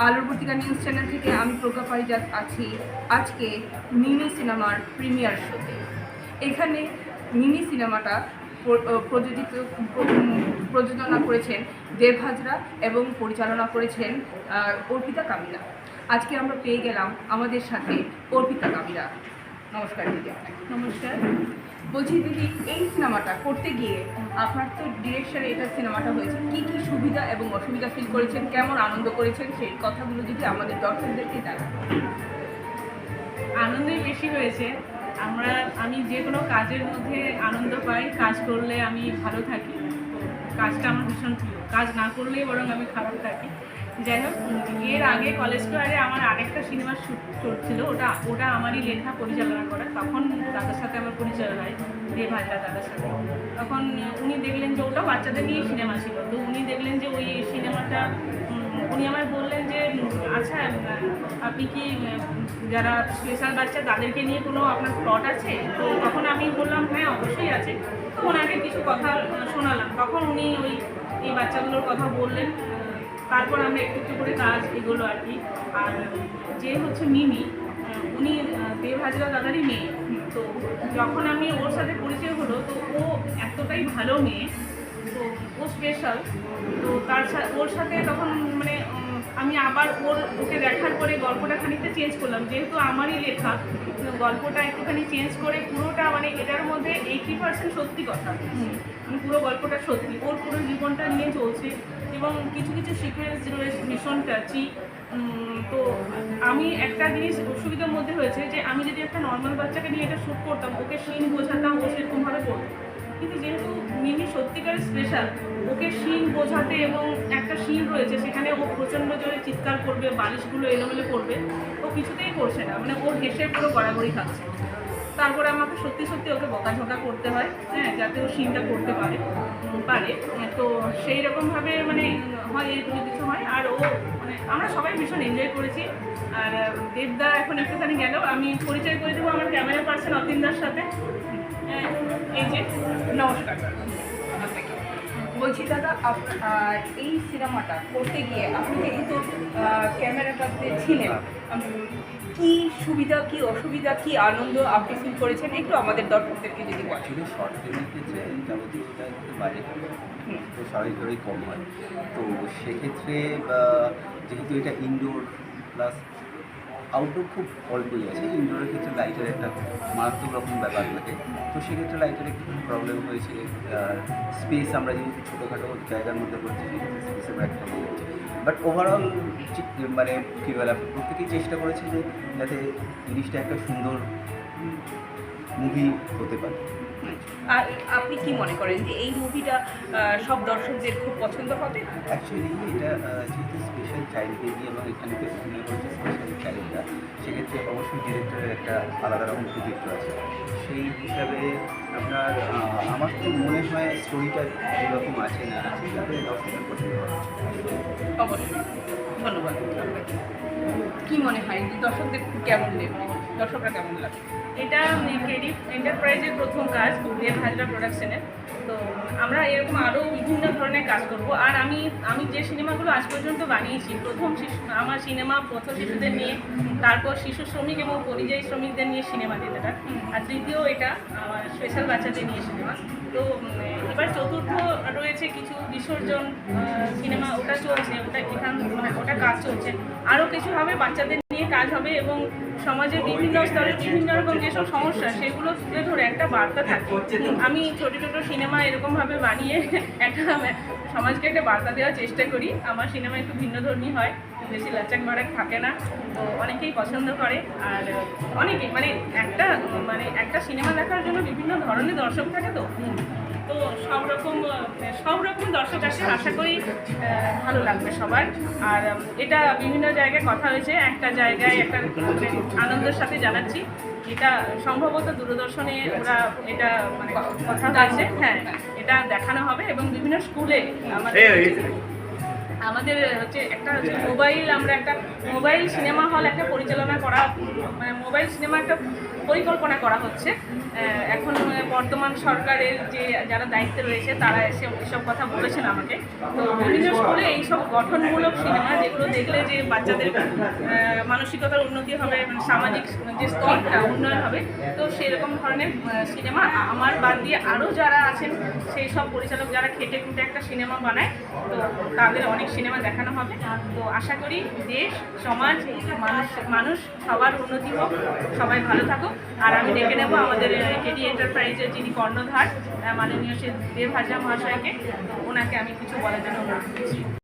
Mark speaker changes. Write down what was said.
Speaker 1: আলোর পত্রিকা news channel থেকে আমি প্রজ্ঞা পারিজাত আছি আজকে মিনি সিনেমার প্রিমিয়ার শোতে। এখানে মিনি সিনেমাটা প্রযোজনা করেছেন দেব হাজরা এবং পরিচালনা করেছেন অর্পিতা কামিলা। আজকে আমরা পেয়ে গেলাম আমাদের সাথে অর্পিতা কামিলা। নমস্কার দিদি।
Speaker 2: নমস্কার।
Speaker 1: বলছি দিদি, এই সিনেমাটা করতে গিয়ে আপনার তো ডিরেকশনে এটা সিনেমাটা হয়েছে, কি কি সুবিধা এবং অসুবিধা ফিল করেছেন, কেমন আনন্দ করেছেন, সেই কথাগুলো যদি আমাদের দর্শকদেরকে জানান।
Speaker 2: আনন্দই বেশি হয়েছে। আমি যে কোনো কাজের মধ্যে আনন্দ পাই, কাজ করলে আমি ভালো থাকি। কাজটা আমার ভীষণ প্রিয়, কাজ না করলেই বরং আমি খারাপ থাকি। যাই হোক, এর আগে কলেজ স্কোয়ারে আমার আরেকটা সিনেমার শ্যুট চলছিল, ওটা আমারই লেখা, পরিচালনা করা। তখন দাদার সাথে আমার পরিচয় হয়, দেব হাজরা দাদার সাথে। তখন উনি দেখলেন যে ওটা বাচ্চাদের নিয়ে সিনেমা ছিল, তো উনি দেখলেন যে ওই সিনেমাটা উনি আমায় বললেন যে আচ্ছা আপনি কি যারা স্পেশাল বাচ্চা তাদেরকে নিয়ে কোনো আপনার প্লট আছে? তো তখন আমি বললাম হ্যাঁ অবশ্যই আছে। তো ওনাকে কিছু কথা শোনালাম, তখন উনি এই বাচ্চাগুলোর কথা বললেন। তারপর আমরা একটু একটু করে কাজ এগোলো আর কি। আর যে হচ্ছে মিমি, উনি দেব হাজরা দাদারই মেয়ে। তো যখন আমি ওর সাথে পরিচয় হলো, তো ও এতটাই ভালো মেয়ে, তো ও স্পেশাল। তো ওর সাথে তখন মানে আমি আবার ওকে দেখার পরে গল্পটা খানিকটা চেঞ্জ করলাম, যেহেতু আমারই লেখা। গল্পটা একটুখানি চেঞ্জ করে পুরোটা মানে এটার মধ্যে 80% সত্যি কথা, মানে পুরো গল্পটা সত্যি, ওর পুরো জীবনটা নিয়ে চলছে। এবং কিছু কিছু সিকোয়েন্স রয়েছে ভীষণ টাচি। তো আমি একটা জিনিস অসুবিধার মধ্যে হয়েছে যে আমি যদি একটা নর্মাল বাচ্চাকে নিয়ে এটা শ্যুট করতাম, ওকে সিন বোঝাতাম, ও সেরকমভাবে করতো। কিন্তু যেহেতু মিমি সত্যিকারের স্পেশাল, ওকে সিন বোঝাতে এবং একটা সিন রয়েছে সেখানে ও প্রচণ্ড জোরে চিৎকার করবে, বালিশগুলো এলোমেলো করবে, ও কিছুতেই করছে না, মানে ওর হেসে পুরো গড়াগড়ি খাচ্ছে। তারপরে আমাকে সত্যি সত্যি ওকে বকাঝকা করতে হয়, হ্যাঁ, যাতে ও সিনটা করতে পারে। তো সেই রকমভাবে মানে হয়, এইগুলো কিছু হয়। আর ও মানে আমরা সবাই ভীষণ এনজয় করেছি। আর দেবদা এখন একটুখানি গেল, আমি পরিচয় করে দেবো আমার ক্যামেরা পার্সন অতীন্দার সাথে। এই যে,
Speaker 1: নমস্কার। বলছি দাদা, এই সিনেমাটা করতে গিয়ে আপনি যেহেতু ক্যামেরাটাতে ছিলেন, কি সুবিধা, কি অসুবিধা, কি আনন্দ আপনি ফিল করেছেন, একটু আমাদের দর্শকদেরকে যদি বলেন।
Speaker 3: অ্যাকচুয়ালি শর্ট ফিল্মের ক্ষেত্রে যাবতীয় বাজেট তো স্বাভাবিকভাবেই কম হয়। তো সেক্ষেত্রে যেহেতু এটা ইনডোর প্লাস আউটডোর খুব অল্পই আছে, ইনডোরের ক্ষেত্রে লাইটের একটা মারাত্মক রকম ব্যাপার থাকে। তো সেক্ষেত্রে লাইটের একটু প্রবলেম হয়েছে। স্পেস আমরা যেহেতু ছোটোখাটো জায়গার মধ্যে করছি, সেক্ষেত্রে স্পেসের একটা প্রবলেম হচ্ছে। বাট ওভারঅল মানে কী বলে, প্রত্যেকেই চেষ্টা করেছে যে যাতে জিনিসটা একটা সুন্দর মুভি হতে পারে।
Speaker 1: আর আপনি কি মনে করেন যে এই মুভিটা সব দর্শকদের খুব পছন্দ হবে?
Speaker 3: অ্যাকচুয়ালি এটা যেহেতু স্পেশাল চাইল্ড বেবি এবং এখানে অভিনয় করেছে স্পেশাল চাইল্ডরা, সেক্ষেত্রে অবশ্যই ডিরেক্টরের একটা আলাদা রকম কৃতিত্ব আছে। সেই হিসাবে আপনার আমার তো মনে হয় স্টোরিটা যেরকম আছে না আছে যাতে দর্শকের পছন্দ হবে।
Speaker 1: অবশ্যই। ধন্যবাদ। কি মনে হয় যে দর্শকদের কেমন নেবে, দর্শকরা কেমন লাগে?
Speaker 2: এটা ক্রেডিট এন্টারপ্রাইজের প্রথম কাজ দেব হাজরা প্রোডাকশনের। তো আমরা এরকম আরও বিভিন্ন ধরনের কাজ করব। আর আমি যে সিনেমাগুলো আজ পর্যন্ত বানিয়েছি, আমার সিনেমা পথ শিশুদের নিয়ে, তারপর শিশু শ্রমিক এবং পরিযায়ী শ্রমিকদের নিয়ে সিনেমা যেটা, আর তৃতীয় এটা আমার স্পেশাল বাচ্চাদের নিয়ে সিনেমা। তো এবার চতুর্থ রয়েছে কিছু বিসর্জন সিনেমা, ওটা চলছে, ওটা কাজ চলছে। আরও কিছু হবে, বাচ্চাদের নিয়ে কাজ হবে এবং সমাজের বিভিন্ন স্তরে বিভিন্ন রকম যেসব সমস্যা সেগুলো তুলে ধরে একটা বার্তা থাকে। আমি ছোটো ছোটো সিনেমা এরকমভাবে বানিয়ে একটা সমাজকে একটা বার্তা দেওয়ার চেষ্টা করি। আমার সিনেমা একটু ভিন্নধর্মী হয়, বেশি লাচাক বাড়াক থাকে না, তো অনেকেই পছন্দ করে। আর অনেকেই একটা সিনেমা দেখার জন্য বিভিন্ন ধরনের দর্শক থাকে। তো সব রকম দর্শক আসে, আশা করি ভালো লাগবে সবার। আর এটা বিভিন্ন জায়গায় কথা হয়েছে, একটা জায়গায় একটা আনন্দের সাথে জানাচ্ছি, এটা সম্ভবত দূরদর্শনে ওরা এটা মানে কথা আছে, হ্যাঁ, এটা দেখানো হবে এবং বিভিন্ন স্কুলে আমাদের হচ্ছে একটা মোবাইল সিনেমা হল একটা পরিচালনা করা, মানে মোবাইল সিনেমা একটা পরিকল্পনা করা হচ্ছে। এখন বর্তমান সরকারের যে যারা দায়িত্বে রয়েছে তারা এসব কথা বলেছেন আমাকে। তো বিভিন্ন স্কুলে এইসব গঠনমূলক সিনেমা যেগুলো দেখলে যে বাচ্চাদের মানসিকতার উন্নতি হবে, মানে সামাজিক যে স্তরটা উন্নয়ন হবে, তো সেরকম ধরনের সিনেমা আমার বাদ দিয়ে আরও যারা আছেন সেই সব পরিচালক যারা খেটে খুঁটে একটা সিনেমা বানায়, তো তাদের অনেক সিনেমা দেখানো হবে। তো আশা করি দেশ, সমাজ, মানুষ সবার উন্নতি হোক, সবাই ভালো থাকুক। আর আমি ডেকে নেব আমাদের কেডি এন্টারপ্রাইজের যিনি কর্ণধার মাননীয় শ্রী দেব হাজরা মহাশয়কে, ওনাকে আমি কিছু বলার জন্য অনুরোধ করছি।